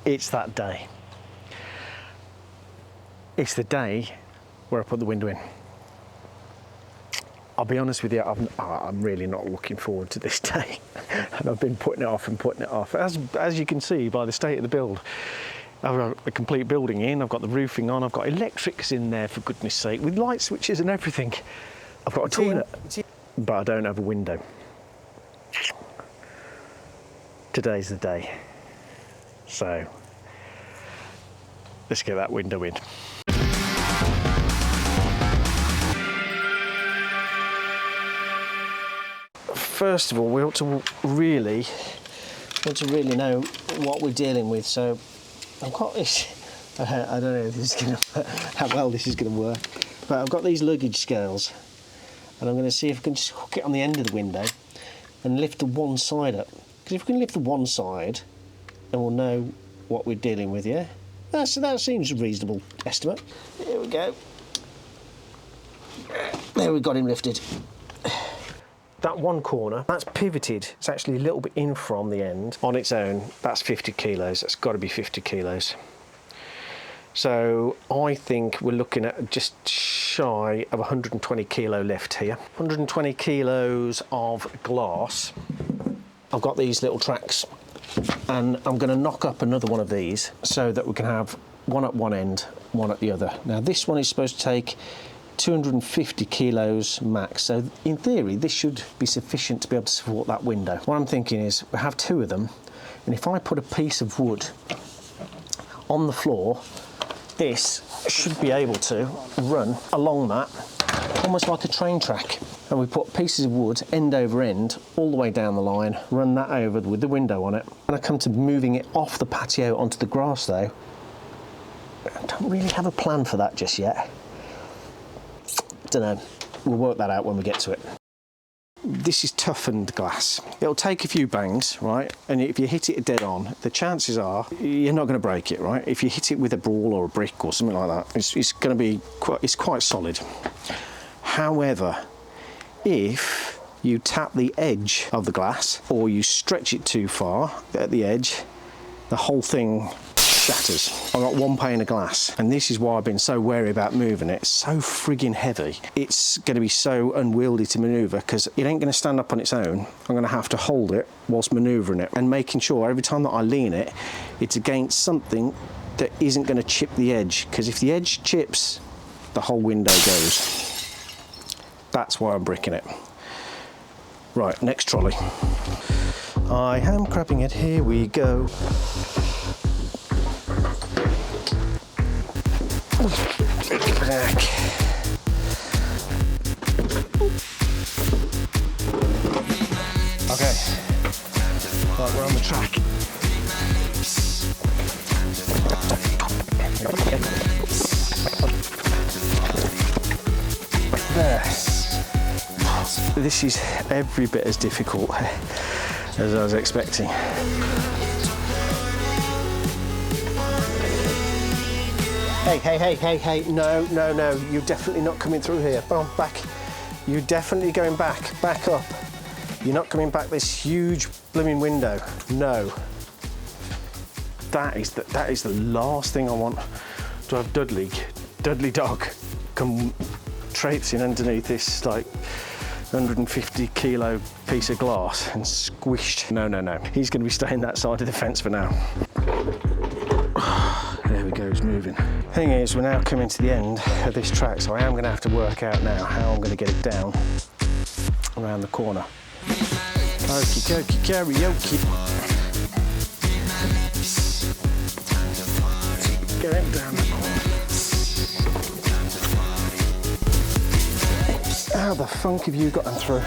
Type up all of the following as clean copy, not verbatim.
It's that day. It's the day where I put the window in. I'll be honest with you, I'm really not looking forward to this day. And I've been putting it off and putting it off. As you can see by the state of the build, I've got a complete building in, I've got the roofing on, I've got electrics in there, for goodness sake, with light switches and everything. I've got a toilet, but I don't have a window. Today's the day. So, let's get that window in. First of all, we ought to really know what we're dealing with. So I've got this, I don't know if this is how well this is going to work, but I've got these luggage scales, and I'm going to see if I can just hook it on the end of the window and lift the one side up. Because if we can lift the one side, then we'll know what we're dealing with, yeah? That seems a reasonable estimate. Here we go. There, we've got him lifted. That one corner, that's pivoted. It's actually a little bit in from the end. On its own, that's 50 kilos. That's got to be 50 kilos. So I think we're looking at just shy of 120 kilo lift here. 120 kilos of glass. I've got these little tracks, and I'm going to knock up another one of these so that we can have one at one end, one at the other. Now this one is supposed to take 250 kilos max, so in theory this should be sufficient to be able to support that window. What I'm thinking is we have two of them, and if I put a piece of wood on the floor, this should be able to run along that almost like a train track. And we put pieces of wood end over end all the way down the line, run that over with the window on it. When I come to moving it off the patio onto the grass though, I don't really have a plan for that just yet. Don't know, we'll work that out when we get to it. This is toughened glass. It'll take a few bangs, right? And if you hit it dead on, the chances are you're not going to break it, right? If you hit it with a ball or a brick or something like that, it's going to be quite solid. However, if you tap the edge of the glass or you stretch it too far at the edge, the whole thing shatters. I've got one pane of glass, and this is why I've been so wary about moving it. It's so frigging heavy. It's going to be so unwieldy to manoeuvre because it ain't going to stand up on its own. I'm going to have to hold it whilst manoeuvring it and making sure every time that I lean it, it's against something that isn't going to chip the edge, because if the edge chips, the whole window goes. That's why I'm bricking it. Right, next trolley. I am crapping it, here we go. Back. Okay, right, we're on the track. There. This is every bit as difficult as I was expecting. Hey, no, you're definitely not coming through here. Oh, back. You're definitely going back up. You're not coming back this huge blooming window. No. That is the last thing I want, to have Dudley dog come traipsing underneath this like 150 kilo piece of glass and squished. No. He's going to be staying that side of the fence for now. There we go, it's moving. Thing is, we're now coming to the end of this track, so I am going to have to work out now how I'm going to get it down around the corner. Okie dokie, karaoke. Get it down the corner. How the funk have you gotten through?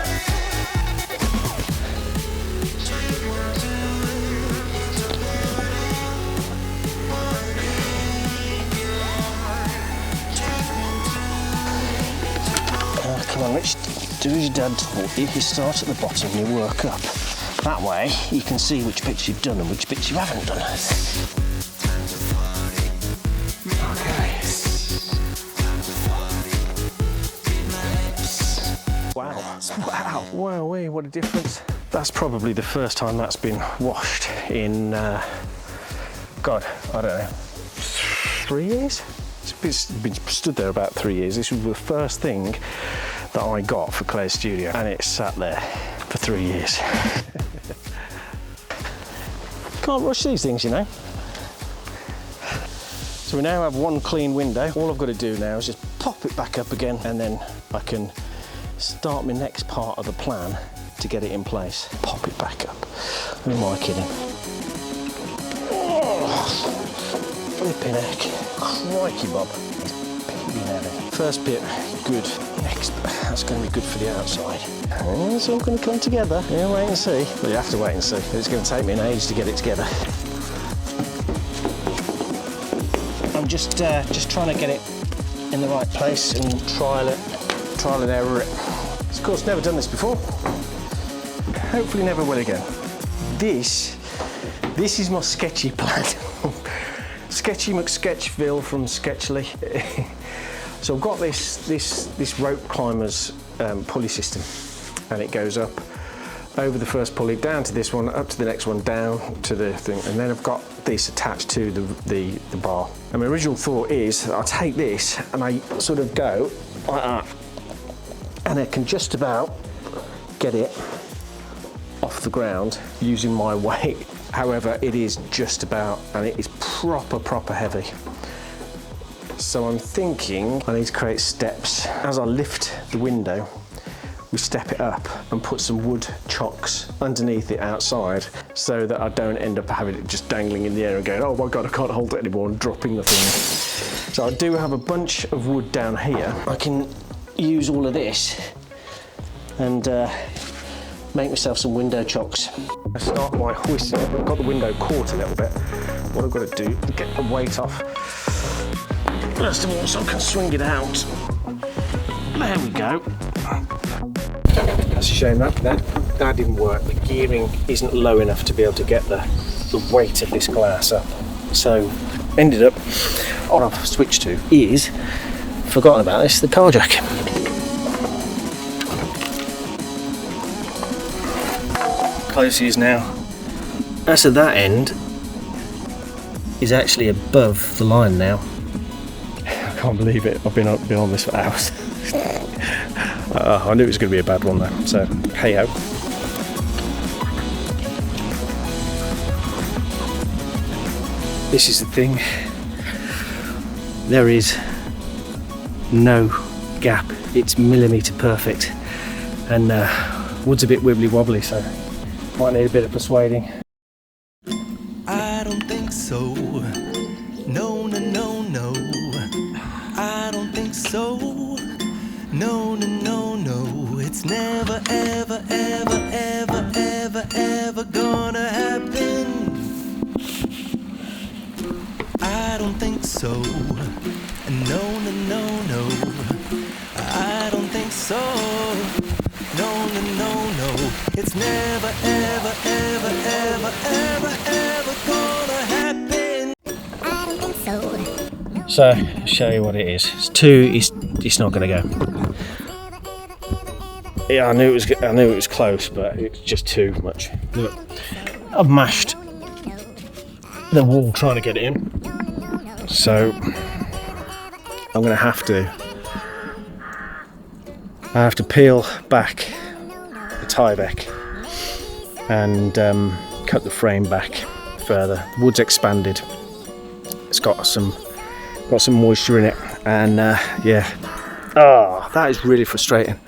Come on, Rich, do as your dad taught you. You start at the bottom and you work up. That way, you can see which bits you've done and which bits you haven't done. Okay. Wow, what a difference. That's probably the first time that's been washed in God, I don't know, 3 years? It's been stood there about 3 years. This was the first thing that I got for Claire's studio, and it sat there for 3 years. Can't rush these things, you know. So we now have one clean window. All I've got to do now is just pop it back up again, and then I can start my next part of the plan to get it in place. Pop it back up. Who am I kidding? Oh, flipping heck. Crikey, Bob. It's peeling heavy. First bit, good. Next, that's going to be good for the outside. It's all going to come together. Yeah, wait and see. Well, you have to wait and see. It's going to take me an age to get it together. I'm just trying to get it in the right place and trial and error it. Of course, never done this before. Hopefully never will again. This is my sketchy plan. Sketchy McSketchville from Sketchly. So I've got this rope climbers pulley system, and it goes up over the first pulley, down to this one, up to the next one, down to the thing, and then I've got this attached to the bar. And my original thought is that I'll take this and I sort of go like that, and I can just about get it off the ground using my weight. However, it is just about, and it is proper heavy. So I'm thinking I need to create steps. As I lift the window, we step it up and put some wood chocks underneath it outside, so that I don't end up having it just dangling in the air and going, oh my God, I can't hold it anymore, and dropping the thing. So I do have a bunch of wood down here. I can use all of this and make myself some window chocks. I start by hoisting it. I've got the window caught a little bit. What I've got to do is get the weight off first of all, so I can swing it out. There we go. That's a shame that didn't work. The gearing isn't low enough to be able to get the weight of this glass up. So ended up, what I've switched to is, forgotten about this, the car jack. Close is now. That's at that end is actually above the line now. I can't believe it. I've been on this for hours. I knew it was going to be a bad one though. So hey ho. This is the thing. There is no gap. It's millimetre perfect, and wood's a bit wibbly wobbly, so might need a bit of persuading. I don't think so. No, no, no, no. I don't think so. No, no, no, no. It's never, ever, ever, ever, ever, ever gonna happen. I don't think so. No, no, no, no. I don't think so. No, no, no, no. It's never, ever, ever, ever, ever, ever gonna happen. I don't think so. So, I'll show you what it is. It's two. It's not going to go. Yeah, I knew it was close, but it's just too much. Look, I've mashed the wall trying to get it in. So I'm going to have to peel back the Tyvek and cut the frame back further. The wood's expanded. It's got some moisture in it, and yeah. Oh, that is really frustrating.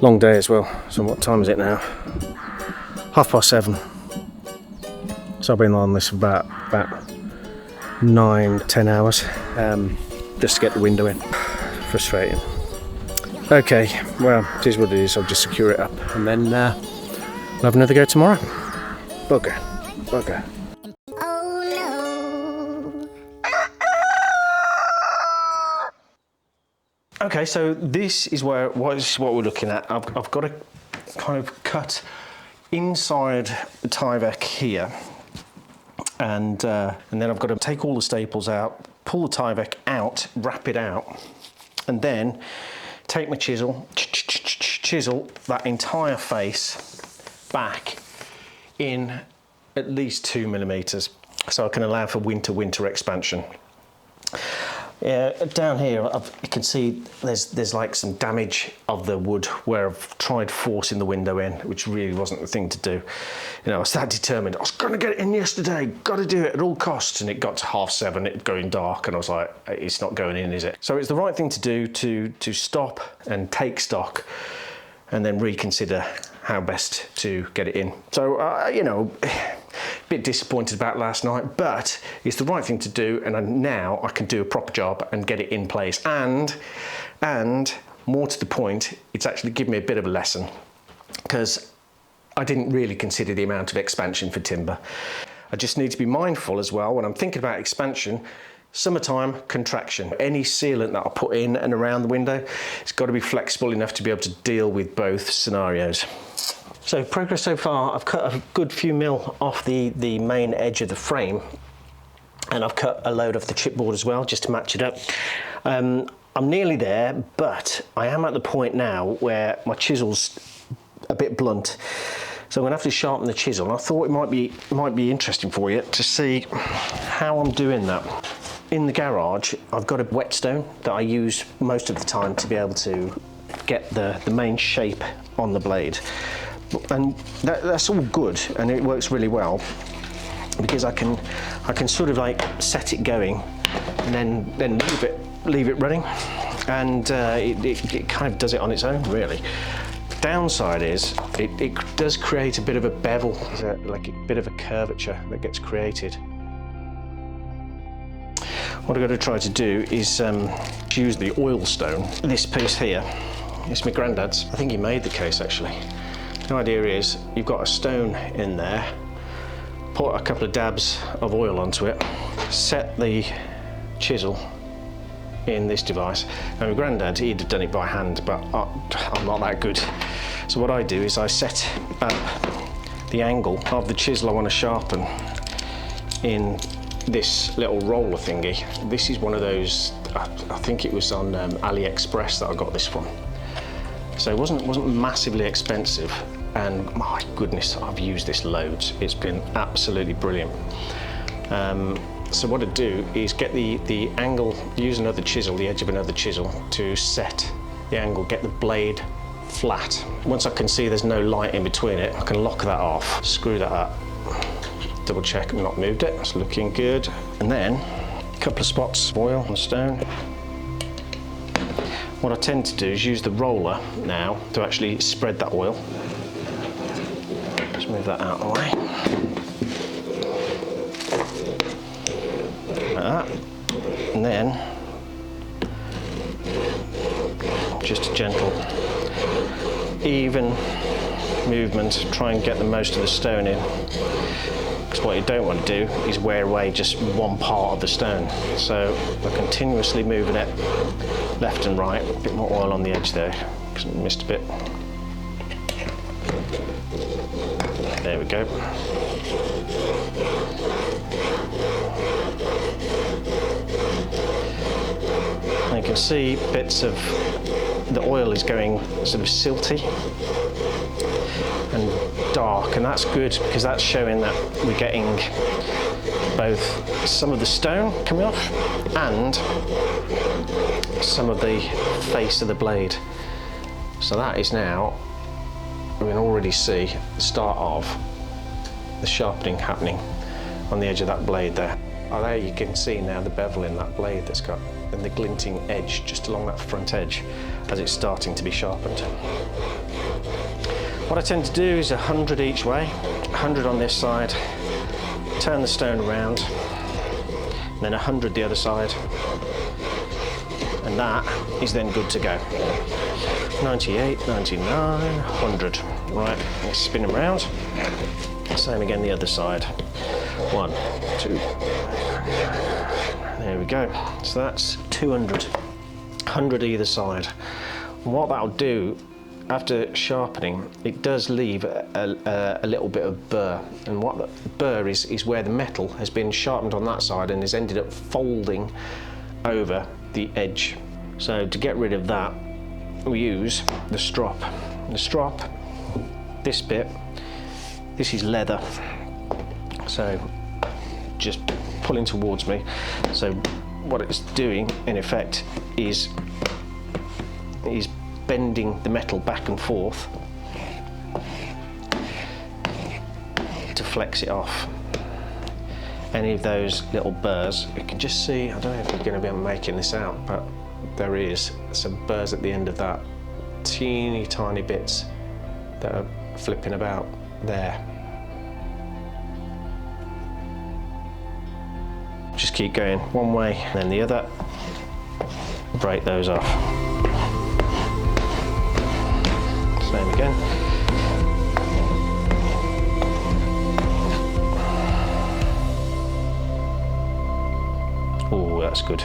Long day as well. So what time is it now? 7:30. So I've been on this for about 9-10 hours just to get the window in. Frustrating. Okay, well, it is what it is. I'll just secure it up, and then we'll have another go tomorrow. Bugger. Okay, so this is what we're looking at. I've got to kind of cut inside the Tyvek here, and then I've got to take all the staples out, pull the Tyvek out, wrap it out, and then take my chisel, chisel that entire face back in at least 2 millimeters, so I can allow for winter expansion. Yeah, down here you can see there's like some damage of the wood where I've tried forcing the window in, which really wasn't the thing to do. You know, I was that determined. I was going to get it in yesterday, got to do it at all costs, and it got to 7:30, it going dark, and I was like, it's not going in, is it? So it's the right thing to do to stop and take stock, and then reconsider how best to get it in. So you know, a bit disappointed about last night, but it's the right thing to do, and now I can do a proper job and get it in place. And more to the point, it's actually given me a bit of a lesson, because I didn't really consider the amount of expansion for timber. I just need to be mindful as well when I'm thinking about expansion. Summertime, contraction. Any sealant that I put in and around the window, it's got to be flexible enough to be able to deal with both scenarios. So progress so far, I've cut a good few mil off the main edge of the frame, and I've cut a load off the chipboard as well, just to match it up. I'm nearly there, but I am at the point now where my chisel's a bit blunt. So I'm gonna have to sharpen the chisel. And I thought it might be interesting for you to see how I'm doing that. In the garage, I've got a whetstone that I use most of the time to be able to get the main shape on the blade. And that's all good, and it works really well, because I can sort of like set it going and then leave it running, and it kind of does it on its own, really. The downside is it does create a bit of a bevel, like a bit of a curvature that gets created. What I've got to try to do is use the oil stone. This piece here, it's my granddad's. I think he made the case actually. The idea is you've got a stone in there, put a couple of dabs of oil onto it, set the chisel in this device. Now my granddad, he'd have done it by hand, but I'm not that good. So what I do is I set up the angle of the chisel I want to sharpen in this little roller thingy. This is one of those, I think it was on AliExpress that I got this from. So it wasn't massively expensive, and my goodness, I've used this loads. It's been absolutely brilliant. So what I do is get the angle, use another chisel, the edge of another chisel, to set the angle, get the blade flat. Once I can see there's no light in between it, I can lock that off, screw that up, double check I've not moved it, it's looking good. And then a couple of spots of oil on the stone. What I tend to do is use the roller now to actually spread that oil. Just move that out of the way. Like that. And then just a gentle, even movement, try and get the most of the stone in. Because what you don't want to do is wear away just one part of the stone. So I'm continuously moving it left and right. A bit more oil on the edge there, because I missed a bit. There we go. And you can see bits of the oil is going sort of silty and dark, and that's good because that's showing that we're getting both some of the stone coming off and some of the face of the blade. So that is now, we can already see the start of the sharpening happening on the edge of that blade there. Oh, there you can see now the bevel in that blade that's got, and the glinting edge just along that front edge as it's starting to be sharpened. What I tend to do is 100 each way, 100 on this side, turn the stone around, and then 100 the other side, and that is then good to go. 98, 99, 100. Right, let's spin them around. Same again the other side. 1, 2. There we go. So that's 200. 100 either side. And what that'll do, after sharpening, it does leave a little bit of burr. And what the burr is where the metal has been sharpened on that side and has ended up folding over the edge. So to get rid of that, we use the strop. The strop, this bit, this is leather. So just pulling towards me. So what it's doing in effect is bending the metal back and forth to flex it off. Any of those little burrs, you can just see, I don't know if you're going to be able to making this out, but there is some burrs at the end of that, teeny tiny bits that are flipping about there. Just keep going one way and then the other, break those off. Same again. Oh, that's good.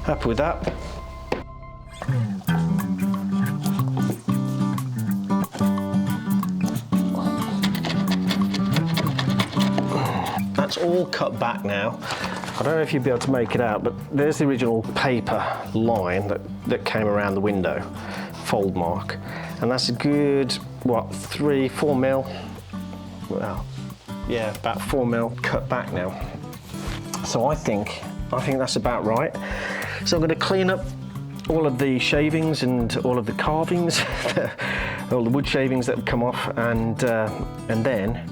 Happy with that. That's all cut back now. I don't know if you'll be able to make it out, but there's the original paper line that came around the window, fold mark. And that's a good, what, 3-4 mil? Well, yeah, about 4 mil cut back now. So I think that's about right. So I'm going to clean up all of the shavings and all of the carvings, all the wood shavings that have come off, and then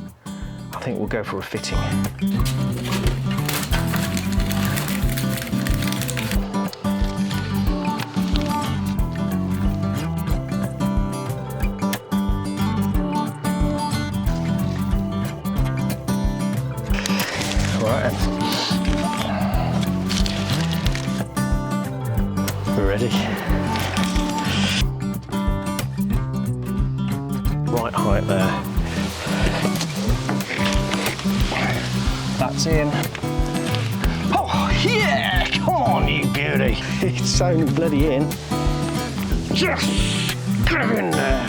I think we'll go for a fitting. Right. We're ready. Right height there. That's in. Oh yeah! Come on, you beauty! It's so bloody in. Just get in there.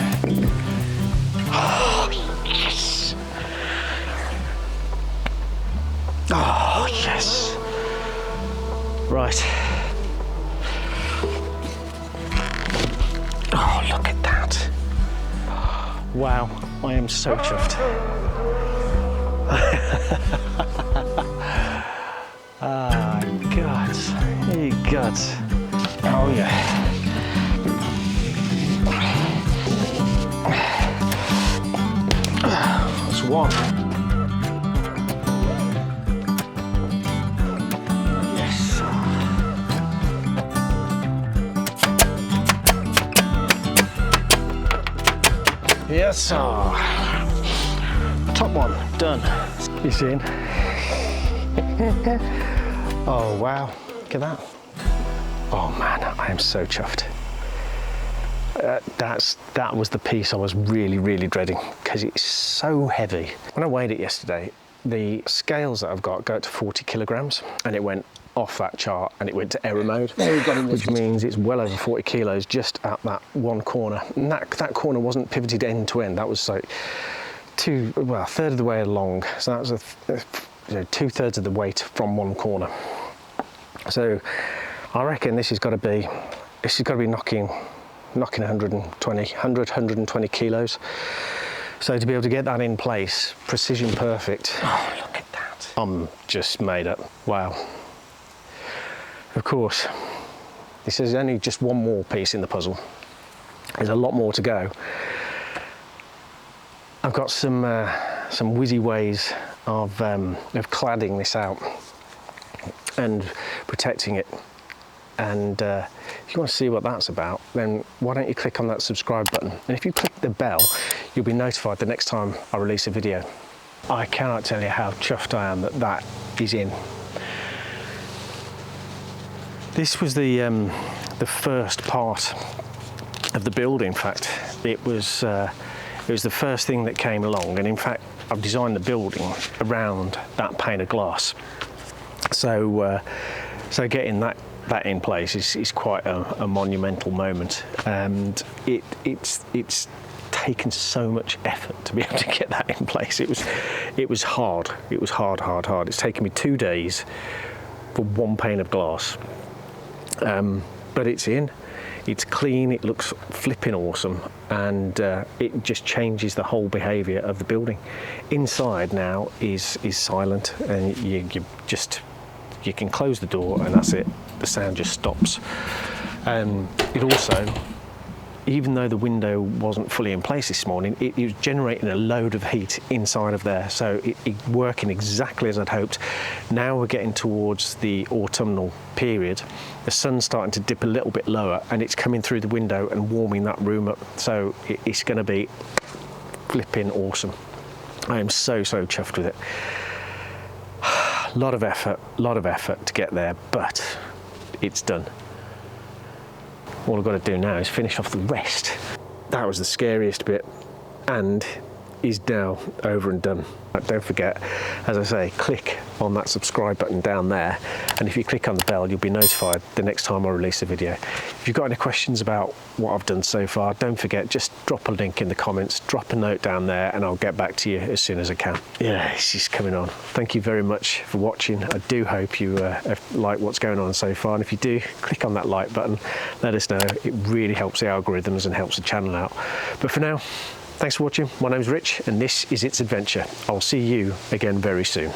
Oh yes! Oh yes! Right. Oh, look at that! Wow, I am so chuffed. Ah, guts. Hey, guts. Oh, yeah. That's one. Yes. Yes, sir. Top one, done. You seen? Oh wow, look at that. Oh man, I am so chuffed. That was the piece I was really dreading, because it's so heavy. When I weighed it yesterday, the scales that I've got go up to 40 kilograms, and it went off that chart and it went to error mode, which means it's well over 40 kilos just at that one corner. And that corner wasn't pivoted end to end. That was like a third of the way along. So that was 2/3 of the weight from one corner. So I reckon this has got to be knocking 120 kilos. So to be able to get that in place, precision perfect. Oh, look at that. I'm just made up. Wow. Of course, this is only just one more piece in the puzzle. There's a lot more to go. I've got some whizzy ways of cladding this out and protecting it. And if you want to see what that's about, then why don't you click on that subscribe button? And if you click the bell, you'll be notified the next time I release a video. I cannot tell you how chuffed I am that is in. This was the first part of the build. In fact, it was the first thing that came along, and in fact, I've designed the building around that pane of glass. So getting that in place is quite a monumental moment, and it's taken so much effort to be able to get that in place. It was hard. It was hard. It's taken me 2 days for one pane of glass. But it's in. It's clean, it looks flipping awesome, and it just changes the whole behaviour of the building. Inside now is silent, and you can close the door and that's it. The sound just stops. It also, even though the window wasn't fully in place this morning, it was generating a load of heat inside of there, so it working exactly as I'd hoped. Now we're getting towards the autumnal period. The sun's starting to dip a little bit lower and it's coming through the window and warming that room up, so it's going to be flipping awesome. I am so chuffed with it. A lot of effort to get there, but it's done. All I've got to do now is finish off the rest. That was the scariest bit, and is now over and done. Don't forget, as I say, click on that subscribe button down there, and if you click on the bell, you'll be notified the next time I release a video. If you've got any questions about what I've done so far, don't forget, just drop a link in the comments, drop a note down there, and I'll get back to you as soon as I can. Yeah, it's just coming on. Thank you very much for watching. I do hope you like what's going on so far, and if you do, click on that like button, let us know. It really helps the algorithms and helps the channel out. But for now, thanks for watching. My name's Rich, and this is It's Adventure. I'll see you again very soon.